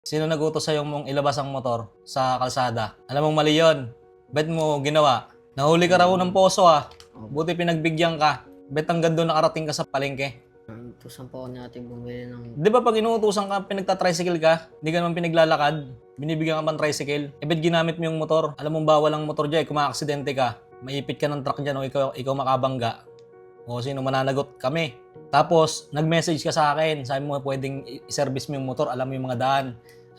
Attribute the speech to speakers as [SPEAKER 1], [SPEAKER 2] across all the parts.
[SPEAKER 1] Sino nagutos sa'yo mong ilabas ang motor sa kalsada? Alam mong mali yun. Bet mo ginawa. Nahuli ka raw ng poso Buti pinagbigyan ka. Bet hanggang doon nakarating ka sa palengke.
[SPEAKER 2] Utusan po ako natin bumili ng...
[SPEAKER 1] Di ba pag inuutusan ka, pinagta-tricycle ka, hindi ka naman pinaglalakad, binibigyan ka pang tricycle, bet ginamit mo yung motor. Alam mong bawal ang motor dyan, kung maaksidente ka, maipit ka ng truck dyan o ikaw makabangga. O sino mananagot kami. Tapos, nag-message ka sa akin, sabi mo pwedeng i-service mo yung motor, alam mo yung mga daan.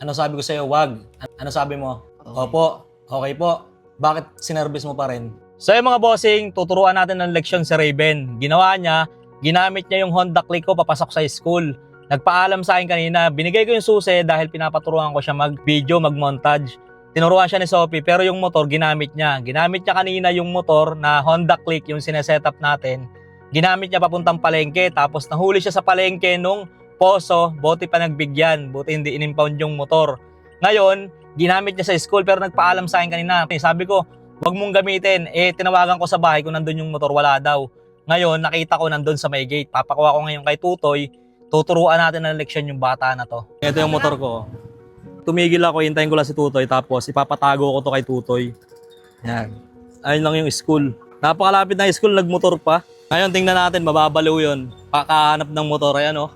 [SPEAKER 1] Ano sabi ko sa'yo? Wag. Ano sabi mo?
[SPEAKER 2] Okay.
[SPEAKER 1] Opo. Okay po. Bakit sinervice mo pa rin? So yung mga bossing, tuturuan natin ng leksyon si Raven. Ginawa niya, ginamit niya yung Honda Click ko papasok sa school. Nagpaalam sa akin kanina, binigay ko yung susi dahil pinapaturuan ko siya mag-video, mag-montage. Tinuruan siya ni Sophie pero yung motor ginamit niya. Ginamit niya kanina yung motor na Honda Click, yung sinesetup natin. Ginamit niya papuntang palengke tapos nahuli siya sa palengke nung poso, buti pa nagbigyan, buti hindi in-impound yung motor. Ngayon, ginamit niya sa school pero nagpaalam sa akin kanina. Sabi ko, wag mong gamitin. Tinawagan ko sa bahay kung nandun yung motor, wala daw. Ngayon, nakita ko nandun sa may gate. Papakuha ko ngayon kay Tutoy. Tuturuan natin ng leksyon yung bata na to. Ito yung motor ko. Tumigil ako, hintayin ko lang si Tutoy. Tapos ipapatago ko to kay Tutoy. Yan. Ayun lang yung school. Napakalapit na school, nagmotor pa. Ngayon, tingnan natin, mababaliw yun. Pakahanap ng motor, ayan o.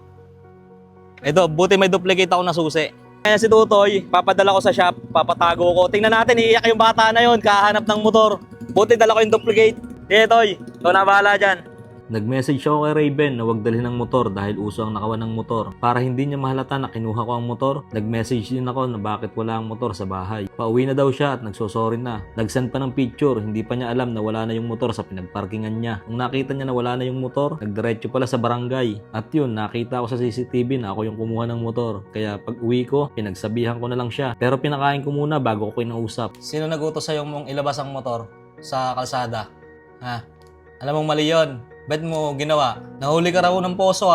[SPEAKER 1] Ito, buti may duplicate ako na susi. Kaya si Tutoy, papadala ko sa shop, papatago ko. Tingnan natin, iiyak yung bata na yun, kahanap ng motor. Buti dala ko yung duplicate. Sige, Toy, ikaw na bahala dyan. Nag-message ako kay Raven na huwag dalhin ng motor dahil uso ang nakawan ng motor. Para hindi niya mahalata na kinuha ko ang motor, nag-message din ako na bakit wala ang motor sa bahay. Pauwi na daw siya at nagsosorry na. Nag-send pa ng picture, hindi pa niya alam na wala na yung motor sa pinagparkingan niya. Nung nakita niya na wala na yung motor, nagdiretso pala sa barangay. At yun, nakita ko sa CCTV na ako yung kumuha ng motor. Kaya pag uwi ko, pinagsabihan ko na lang siya. Pero pinakain ko muna bago ko kinausap. Sino nagutos sa'yo mong ilabas ang motor sa kalsada? Alam mong mali yun. Bet mo ginawa. Nahuli ka raw ng poso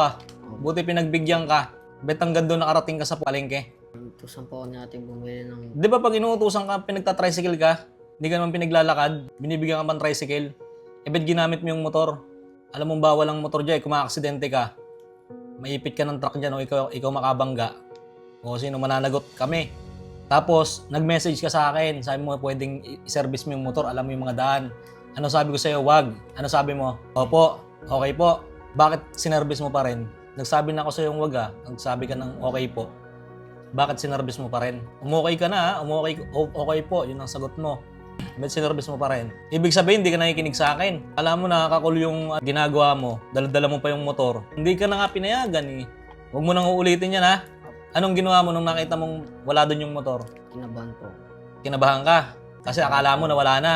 [SPEAKER 1] Buti pinagbigyan ka. Bet hanggang doon nakarating ka sa palengke.
[SPEAKER 2] Utusan po ako natin bumili ng...
[SPEAKER 1] Di ba pag inuutusan ka, pinagta-tricycle ka, hindi ka naman pinaglalakad, binibigyan ka pang tricycle, bet ginamit mo yung motor. Alam mong bawal ang motor dyan, kung maaksidente ka, maipit ka ng truck dyan o ikaw makabangga. O sino mananagot kami. Tapos, nag-message ka sa akin, sabi mo pwedeng i-service mo yung motor, alam mo yung mga daan. Ano sabi ko sa'yo? Wag. Ano sabi mo? Opo. Okay po. Bakit sinervice mo pa rin? Nagsabi na ako sa'yo yung wag Nagsabi ka ng okay po. Bakit sinervice mo pa rin? Okay ka na Okay po. Yun ang sagot mo. Bakit sinervice mo pa rin? Ibig sabihin, hindi ka nakikinig sa akin. Alam mo nakakakul yung ginagawa mo. Dala-dala mo pa yung motor. Hindi ka na nga pinayagan Huwag mo nang uulitin yan Anong ginawa mo nung nakita mong wala doon yung motor?
[SPEAKER 2] Kinabahan po.
[SPEAKER 1] Kinabahan ka. Kasi akala mo na wala na.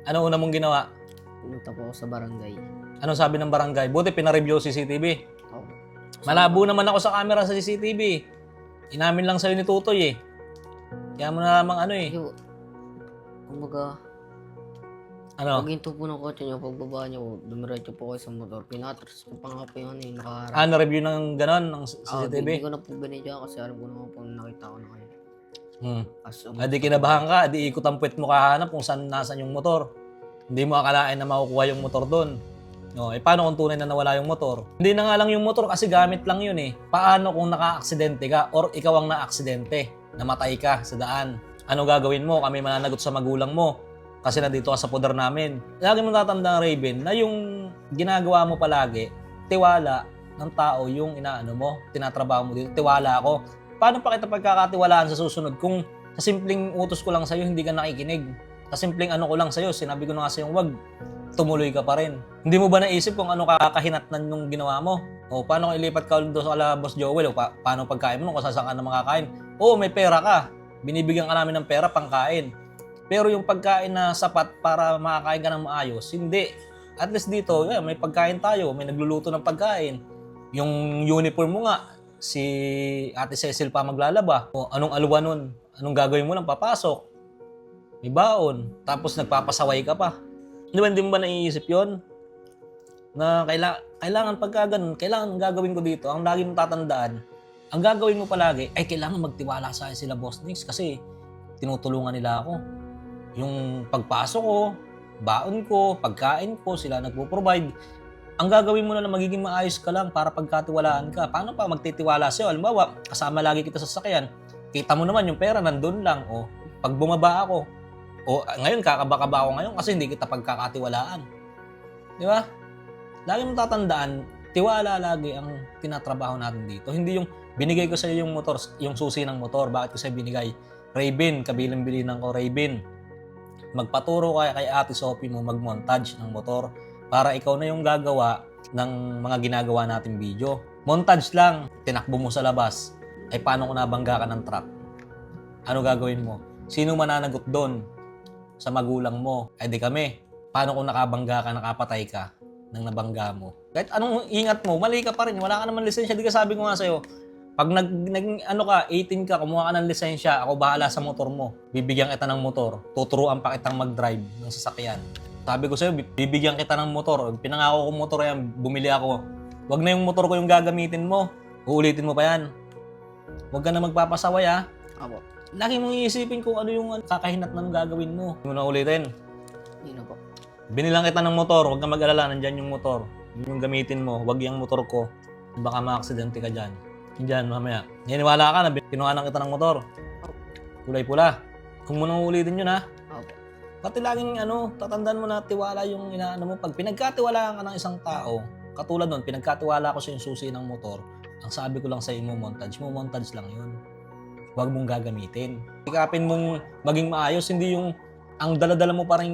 [SPEAKER 1] Ano una mong ginawa?
[SPEAKER 2] Pumunta po ako sa barangay.
[SPEAKER 1] Anong sabi ng barangay? Buti pinareview CCTV.
[SPEAKER 2] Oh.
[SPEAKER 1] Malabo naman ako sa camera sa CCTV. Inamin lang sa'yo ni Tutoy Kaya mo na lamang
[SPEAKER 2] Kumbaga, paghinto po ng kotse niyo, pagbaba niyo, dumiretso po kayo sa motor. Pinatras ko pa nga po yun nakaharap.
[SPEAKER 1] Na-review ng ganon ng CCTV?
[SPEAKER 2] Hindi ko na po binidya kasi alam ko naman po nakita ko na kayo.
[SPEAKER 1] Adi kinabahan ka, adi ikot ang puwet mo kahanap kung saan nasan yung motor. Hindi mo akalain na makukuha yung motor doon. Paano kung tunay na nawala yung motor? Hindi na nga lang yung motor kasi gamit lang yun Paano kung naka-aksidente ka or ikaw ang na-aksidente, namatay ka sa daan? Ano gagawin mo? Kami mananagot sa magulang mo kasi nandito ka sa poder namin. Lagi mo tatandaan, Raven, na yung ginagawa mo palagi, tiwala ng tao yung inaano mo, tinatrabaho mo dito, tiwala ako. Paano pa kita pagkakatiwalaan sa susunod kung sa simpleng utos ko lang sa'yo, hindi ka nakikinig? Sa simpleng ano ko lang sa'yo, sinabi ko na nga sa'yo wag, tumuloy ka pa rin. Hindi mo ba naisip kung ano kakahinatnan nung ginawa mo? O paano kung ilipat ka doon sa Boss Joel? O paano pagkain mo nung kung saan ka na makakain? Oo, may pera ka. Binibigyan ka namin ng pera pangkain. Pero yung pagkain na sapat para makakain ka ng maayos, hindi. At least dito, may pagkain tayo, may nagluluto ng pagkain. Yung uniform mo nga, si Ate Cecil pa maglalaba. O anong aluwa nun? Anong gagawin mo lang? Papasok. May baon. Tapos nagpapasaway ka pa. Hindi mo ba naiisip yon? Na kailangan pagka ganun, kailangan gagawin ko dito. Ang lagi mong tatandaan, ang gagawin mo palagi, ay kailangan magtiwala sa akin sila Boss Nix kasi tinutulungan nila ako. Yung pagpasok ko, baon ko, pagkain ko, sila nagpo-provide. Ang gagawin mo na lang magiging maayos ka lang para pagkatiwalaan ka. Paano pa magtitiwala sa'yo? Halimbawa, kasama lagi kita sa sasakyan. Kita mo naman yung pera nandun lang. O, pag bumaba ako, o ngayon kakaba-kaba ako ngayon kasi hindi kita pagkakatiwalaan. Di ba? Lagi mong tatandaan, tiwala lagi ang tinatrabaho natin dito. Hindi yung binigay ko sa iyo yung motor, yung susi ng motor. Bakit ko sa'yo binigay? Raven, kabilin-bilinan ko Raven. Magpaturo kaya kay Ate Sophie mo mag-montage ng motor para ikaw na yung gagawa ng mga ginagawa nating video. Montage lang, tinakbo mo sa labas. Ay paano kung nabangga ka ng truck? Ano gagawin mo? Sino mananagot doon? Sa magulang mo? Ay di kami. Paano kung nakabangga ka, nakapatay ka ng nabangga mo? Kahit anong ingat mo, mali ka pa rin. Wala ka naman lisensya. Di ka sabi ko nga sa'yo, pag ano ka, 18 ka, kumuha ka ng lisensya, ako bahala sa motor mo. Bibigyan kita ng motor. Tuturuan pa kitang mag-drive ng sasakyan. Sabi ko sa'yo, bibigyan kita ng motor. Pinangako ko motor yan, bumili ako. Wag na yung motor ko yung gagamitin mo. Uulitin mo pa yan. Huwag ka na magpapasaway ha.
[SPEAKER 2] Apo.
[SPEAKER 1] Lagi mong iisipin kung ano yung kakahinat ng gagawin mo. Hindi mo na ulitin.
[SPEAKER 2] Hindi na po.
[SPEAKER 1] Binilang kita ng motor, huwag kang mag-alala, nandyan yung motor. Yun yung gamitin mo, huwag yung motor ko. Baka ma-aksidente ka dyan. Diyan, mamaya. Niniwala ka na, kinuhanan kita ng motor. Kulay pula. Kung mo nang ulitin yun ha.
[SPEAKER 2] Apo.
[SPEAKER 1] Pati laging tatandaan mo na tiwala yung inaano mo. Pag pinagkatiwalaan ka ng isang tao, katulad nun, pinagkatiwala ko sa yung susi ng motor, ang sabi ko lang sa mo montage lang yun. Huwag mong gagamitin. Sikapin mong maging maayos, hindi yung ang dala-dala mo pa rin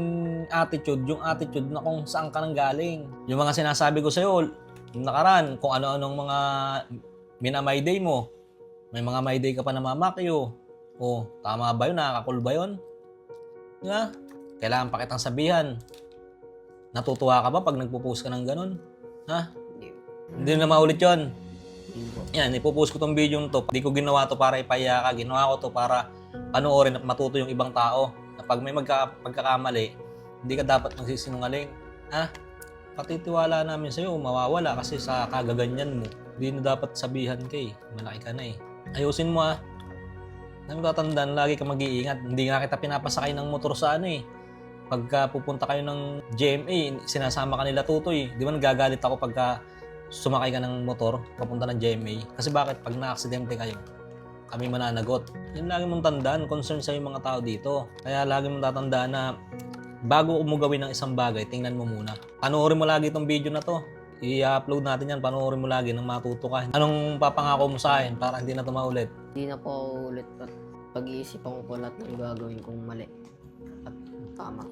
[SPEAKER 1] attitude, yung attitude na kung saan ka nang galing. Yung mga sinasabi ko sa'yo, yung nakaraan, kung ano-anong mga minamay day mo, may mga my day ka pa namamakyo. O, tama ba yun? Nakakakul ba yun? Nga? Kailangan pa kitang sabihan. Natutuwa ka ba pag nagpo-post ka ng ganun? Ha? Hindi na maulit yun. Yan, ipopost ko tong video to. Hindi ko ginawa to para ipaya ka. Ginawa ko to para panoorin at matuto yung ibang tao. Na pag may pagkakamali, hindi ka dapat magsisinungaling. Ha? Pati tiwala namin sa'yo, mawawala kasi sa kagaganyan mo. Hindi na dapat sabihan ka eh. Malaki ka na eh. Ayusin mo ha. Nang tatandaan, lagi ka mag-iingat. Hindi nga kita pinapasakay ng motor sa Pagka pupunta kayo ng GMA, sinasama ka nila tutoy. Di ba nagagalit ako pagka sumakay ka ng motor, papunta ng GMA. Kasi bakit? Pag na-aksidente kayo, kami mananagot. Yan lagi mong tandaan, concern sa yung mga tao dito. Kaya lagi mong tatandaan na bago mo gawin ng isang bagay, tingnan mo muna. Panoorin mo lagi itong video na to. I-upload natin yan, panoorin mo lagi nang matuto ka. Anong papangako mo sa akin para hindi na ito maulit?
[SPEAKER 2] Hindi na po ulit. Pag-iisipan ko po lahat ng gagawin kong mali at tama.